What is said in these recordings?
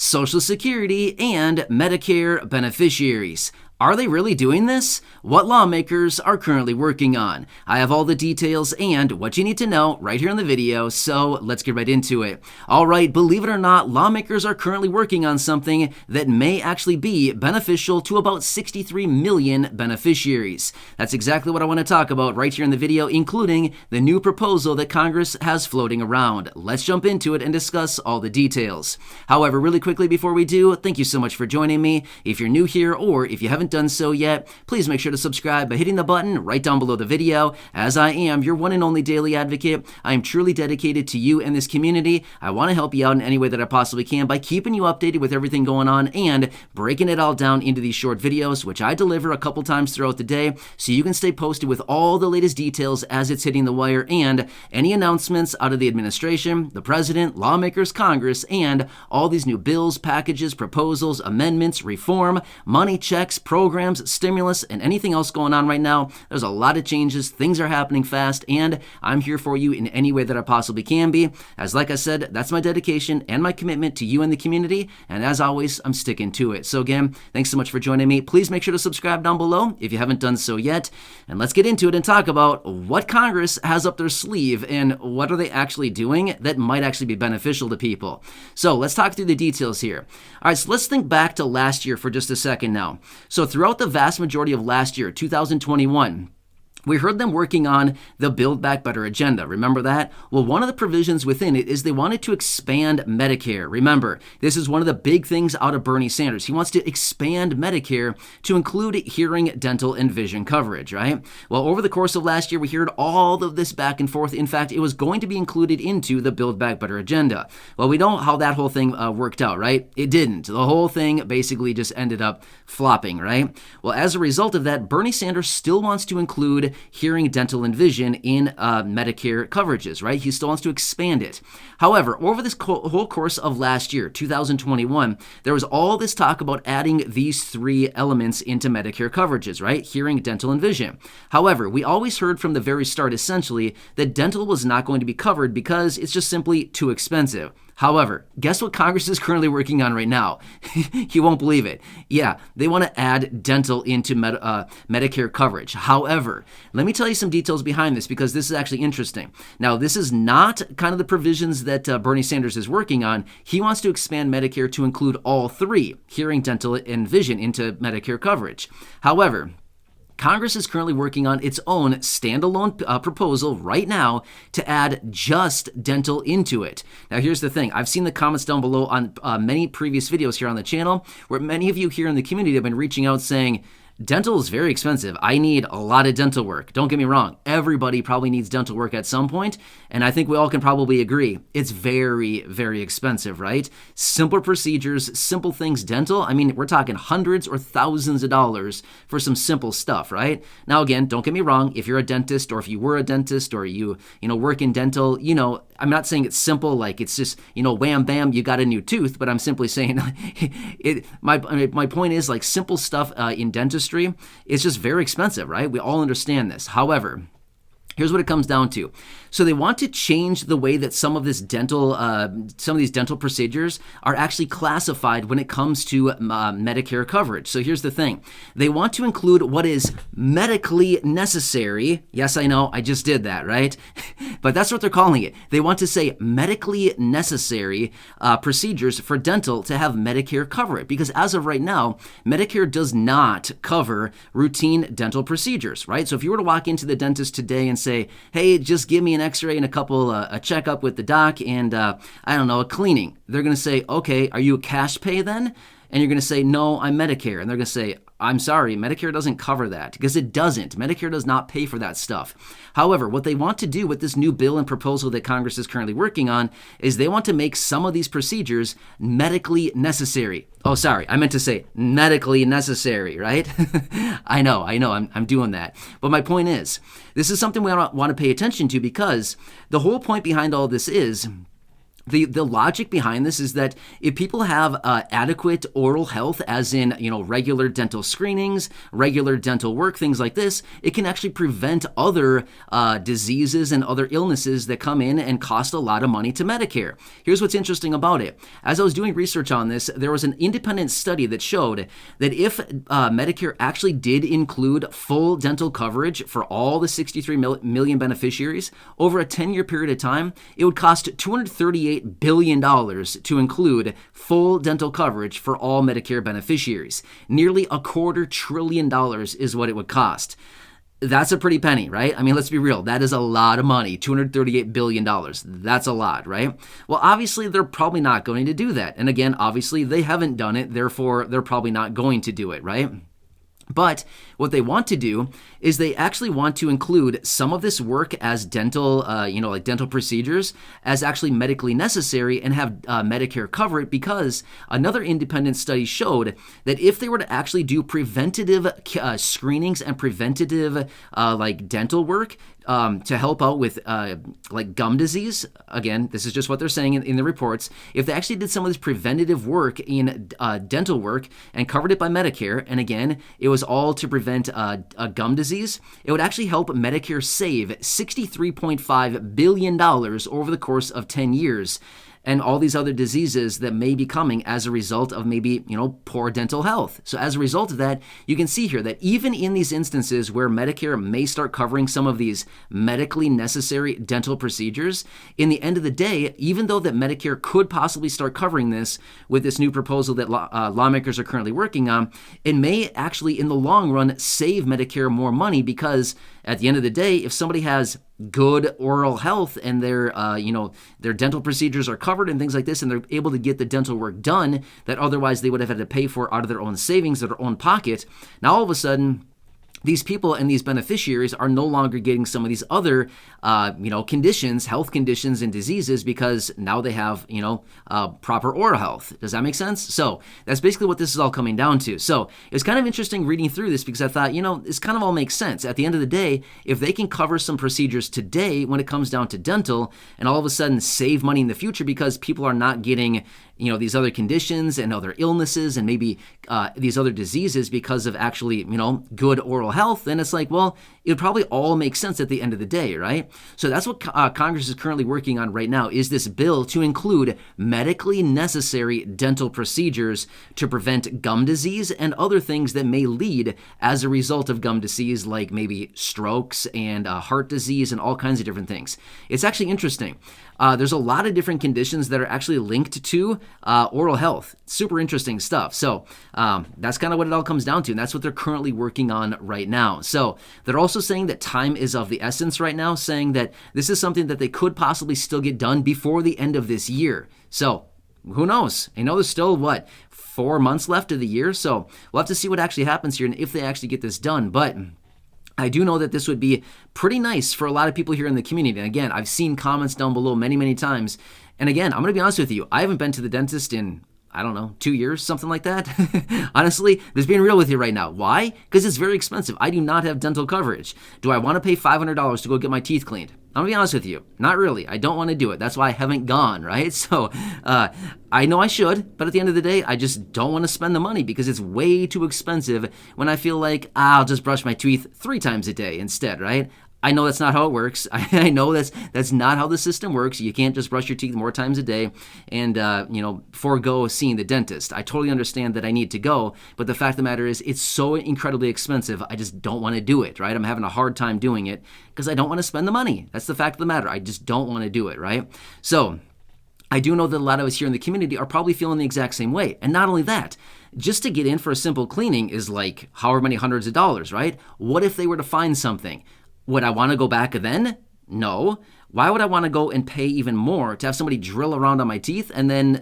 Social Security and Medicare beneficiaries. Are they really doing this? What lawmakers are currently working on? I have all the details and what you need to know right here in the video, so let's get right into it. All right, believe it or not, lawmakers are currently working on something that may actually be beneficial to about 63 million beneficiaries. That's exactly what I want to talk about right here in the video, including the new proposal that Congress has floating around. Let's jump into it and discuss all the details. However, really quickly before we do, thank you so much for joining me. If you're new here or if you haven't done so yet, please make sure to subscribe by hitting the button right down below the video. As I am your one and only daily advocate, I am truly dedicated to you and this community. I want to help you out in any way that I possibly can by keeping you updated with everything going on and breaking it all down into these short videos, which I deliver a couple times throughout the day so you can stay posted with all the latest details as it's hitting the wire and any announcements out of the administration, the president, lawmakers, Congress, and all these new bills, packages, proposals, amendments, reform, money checks, programs, stimulus, and anything else going on right now. There's a lot of changes. Things are happening fast, and I'm here for you in any way that I possibly can be. As like I said, that's my dedication and my commitment to you and the community, and as always, I'm sticking to it. So again, thanks so much for joining me. Please make sure to subscribe down below if you haven't done so yet, and let's get into it and talk about what Congress has up their sleeve and what are they actually doing that might actually be beneficial to people. So let's talk through the details here. All right, so let's think back to last year for just a second now. So throughout the vast majority of last year, 2021, we heard them working on the Build Back Better agenda. Remember that? Well, one of the provisions within it is they wanted to expand Medicare. Remember, this is one of the big things out of Bernie Sanders. He wants to expand Medicare to include hearing, dental, and vision coverage, right? Well, over the course of last year, we heard all of this back and forth. In fact, it was going to be included into the Build Back Better agenda. Well, we know how that whole thing worked out, right? It didn't. The whole thing basically just ended up flopping, right? Well, as a result of that, Bernie Sanders still wants to include hearing, dental, and vision in Medicare coverages, right? He still wants to expand it. However, over this whole course of last year, 2021, there was all this talk about adding these three elements into Medicare coverages, right? Hearing, dental, and vision. However, we always heard from the very start, essentially, that dental was not going to be covered because it's just simply too expensive. However, guess what Congress is currently working on right now? You won't believe it. Yeah, they want to add dental into Medicare coverage. However, let me tell you some details behind this because this is actually interesting. Now, this is not kind of the provisions that Bernie Sanders is working on. He wants to expand Medicare to include all three, hearing, dental, and vision, into Medicare coverage. However, Congress is currently working on its own standalone proposal right now to add just dental into it. Now, here's the thing. I've seen the comments down below on many previous videos here on the channel where many of you here in the community have been reaching out saying, dental is very expensive. I need a lot of dental work. Don't get me wrong. Everybody probably needs dental work at some point, and I think we all can probably agree it's very, very expensive, right? Simple procedures, simple things, dental. I mean, we're talking hundreds or thousands of dollars for some simple stuff, right? Now, again, don't get me wrong. If you're a dentist or if you were a dentist or you work in dental, I'm not saying it's simple, like it's just, wham, bam, you got a new tooth, but I'm simply saying my point is like simple stuff in dentistry is just very expensive, right? We all understand this. However, here's what it comes down to. So they want to change the way that some of these dental procedures are actually classified when it comes to Medicare coverage. So here's the thing. They want to include what is medically necessary. Yes, I know, I just did that, right? But that's what they're calling it. They want to say medically necessary procedures for dental to have Medicare cover it. Because as of right now, Medicare does not cover routine dental procedures, right? So if you were to walk into the dentist today and say, hey, just give me an x-ray and a checkup with the doc and, a cleaning. They're going to say, okay, are you a cash pay then? And you're going to say, no, I'm Medicare. And they're going to say, I'm sorry, Medicare doesn't cover that because it doesn't. Medicare does not pay for that stuff. However, what they want to do with this new bill and proposal that Congress is currently working on is they want to make some of these procedures medically necessary. Oh, sorry, I meant to say medically necessary, right? I know, I'm doing that. But my point is, this is something we want to pay attention to because the whole point behind all this is The logic behind this is that if people have adequate oral health, as in, regular dental screenings, regular dental work, things like this, it can actually prevent other diseases and other illnesses that come in and cost a lot of money to Medicare. Here's what's interesting about it. As I was doing research on this, there was an independent study that showed that if Medicare actually did include full dental coverage for all the 63 million beneficiaries over a 10-year period of time, it would cost $238 billion to include full dental coverage for all Medicare beneficiaries. Nearly $250 billion is what it would cost. That's a pretty penny, right? I mean, let's be real. That is a lot of money, $238 billion. That's a lot, right? Well, obviously, they're probably not going to do that. And again, obviously, they haven't done it. Therefore, they're probably not going to do it, right? But what they want to do is they actually want to include some of this work as dental, like dental procedures, as actually medically necessary and have Medicare cover it, because another independent study showed that if they were to actually do preventative screenings and preventative dental work, to help out with like gum disease. Again, this is just what they're saying in the reports. If they actually did some of this preventative work in dental work and covered it by Medicare, and again, it was all to prevent gum disease, it would actually help Medicare save $63.5 billion over the course of 10 years. And all these other diseases that may be coming as a result of maybe, poor dental health. So as a result of that, you can see here that even in these instances where Medicare may start covering some of these medically necessary dental procedures, in the end of the day, even though that Medicare could possibly start covering this with this new proposal that lawmakers are currently working on, it may actually in the long run save Medicare more money, because at the end of the day, if somebody has good oral health and their dental procedures are covered and things like this, and they're able to get the dental work done that otherwise they would have had to pay for out of their own savings, their own pocket, now all of a sudden, these people and these beneficiaries are no longer getting some of these other, conditions, health conditions and diseases, because now they have, proper oral health. Does that make sense? So that's basically what this is all coming down to. So it's kind of interesting reading through this, because I thought, this kind of all makes sense. At the end of the day, if they can cover some procedures today when it comes down to dental, and all of a sudden save money in the future because people are not getting these other conditions and other illnesses and maybe these other diseases because of actually, good oral health, then it's like, well, it would probably all make sense at the end of the day, right? So that's what Congress is currently working on right now, is this bill to include medically necessary dental procedures to prevent gum disease and other things that may lead as a result of gum disease, like maybe strokes and heart disease and all kinds of different things. It's actually interesting. There's a lot of different conditions that are actually linked to oral health. Super interesting stuff. So that's kind of what it all comes down to, and that's what they're currently working on right now. So they're also saying that time is of the essence right now, saying that this is something that they could possibly still get done before the end of this year. So who knows? There's still, 4 months left of the year, so we'll have to see what actually happens here and if they actually get this done. But I do know that this would be pretty nice for a lot of people here in the community. And again, I've seen comments down below many, many times. And again, I'm going to be honest with you. I haven't been to the dentist in, 2 years, something like that. Honestly, just being real with you right now. Why? Because it's very expensive. I do not have dental coverage. Do I want to pay $500 to go get my teeth cleaned? I'm going to be honest with you. Not really. I don't want to do it. That's why I haven't gone, right? So I know I should, but at the end of the day, I just don't want to spend the money because it's way too expensive when I feel like I'll just brush my teeth 3 times a day instead, right? I know that's not how it works. I know that's not how the system works. You can't just brush your teeth more times a day and, forego seeing the dentist. I totally understand that I need to go, but the fact of the matter is it's so incredibly expensive, I just don't want to do it, right? I'm having a hard time doing it because I don't want to spend the money. That's the fact of the matter. I just don't want to do it, right? So I do know that a lot of us here in the community are probably feeling the exact same way. And not only that, just to get in for a simple cleaning is like however many hundreds of dollars, right? What if they were to find something? Would I want to go back then? No. Why would I want to go and pay even more to have somebody drill around on my teeth and then,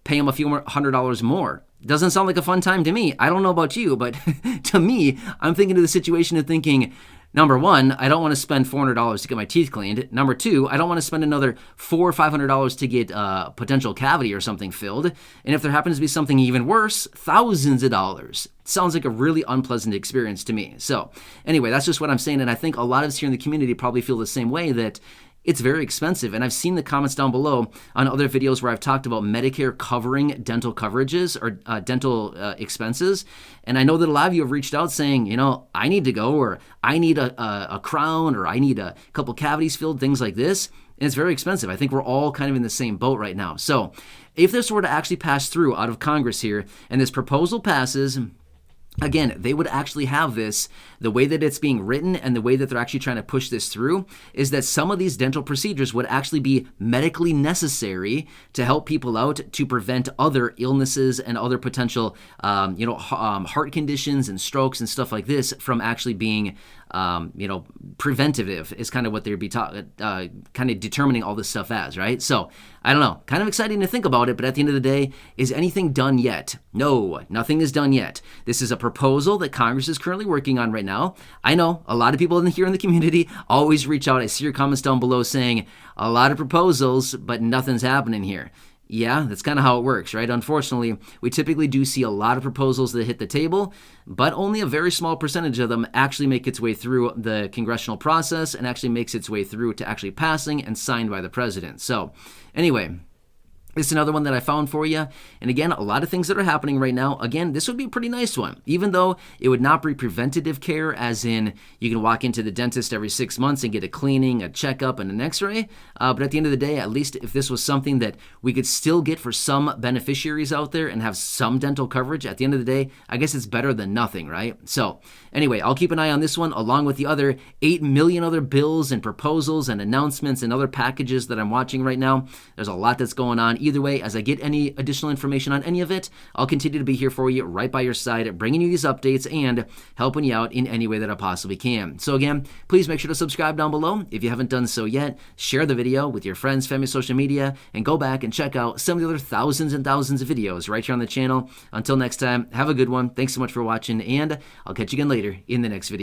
pay them a few more $100 more? Doesn't sound like a fun time to me. I don't know about you, but to me, I'm thinking of the situation and thinking, number one, I don't want to spend $400 to get my teeth cleaned. Number two, I don't want to spend another $400 or $500 to get a potential cavity or something filled. And if there happens to be something even worse, thousands of dollars. Sounds like a really unpleasant experience to me. So anyway, that's just what I'm saying. And I think a lot of us here in the community probably feel the same way, that it's very expensive. And I've seen the comments down below on other videos where I've talked about Medicare covering dental coverages or dental expenses. And I know that a lot of you have reached out saying, I need to go, or I need a crown, or I need a couple cavities filled, things like this. And it's very expensive. I think we're all kind of in the same boat right now. So if this were to actually pass through out of Congress here, and this proposal passes, again, they would actually have this, the way that it's being written and the way that they're actually trying to push this through is that some of these dental procedures would actually be medically necessary to help people out to prevent other illnesses and other potential, heart conditions and strokes and stuff like this from actually being preventative is kind of what they'd be kind of determining all this stuff as, right? So I don't know, kind of exciting to think about it, but at the end of the day, is anything done yet? No, nothing is done yet. This is a proposal that Congress is currently working on right now. I know a lot of people here in the community always reach out. I see your comments down below saying a lot of proposals, but nothing's happening here. Yeah, that's kind of how it works, right? Unfortunately, we typically do see a lot of proposals that hit the table, but only a very small percentage of them actually make its way through the congressional process and actually makes its way through to actually passing and signed by the president. So anyway, this is another one that I found for you. And again, a lot of things that are happening right now. Again, this would be a pretty nice one, even though it would not be preventative care, as in you can walk into the dentist every 6 months and get a cleaning, a checkup, and an x-ray. But at the end of the day, at least if this was something that we could still get for some beneficiaries out there and have some dental coverage, at the end of the day, I guess it's better than nothing, right? So anyway, I'll keep an eye on this one along with the other 8 million other bills and proposals and announcements and other packages that I'm watching right now. There's a lot that's going on. Either way, as I get any additional information on any of it, I'll continue to be here for you right by your side, bringing you these updates and helping you out in any way that I possibly can. So again, please make sure to subscribe down below if you haven't done so yet. Share the video with your friends, family, social media, and go back and check out some of the other thousands and thousands of videos right here on the channel. Until next time, have a good one. Thanks so much for watching, and I'll catch you again later in the next video.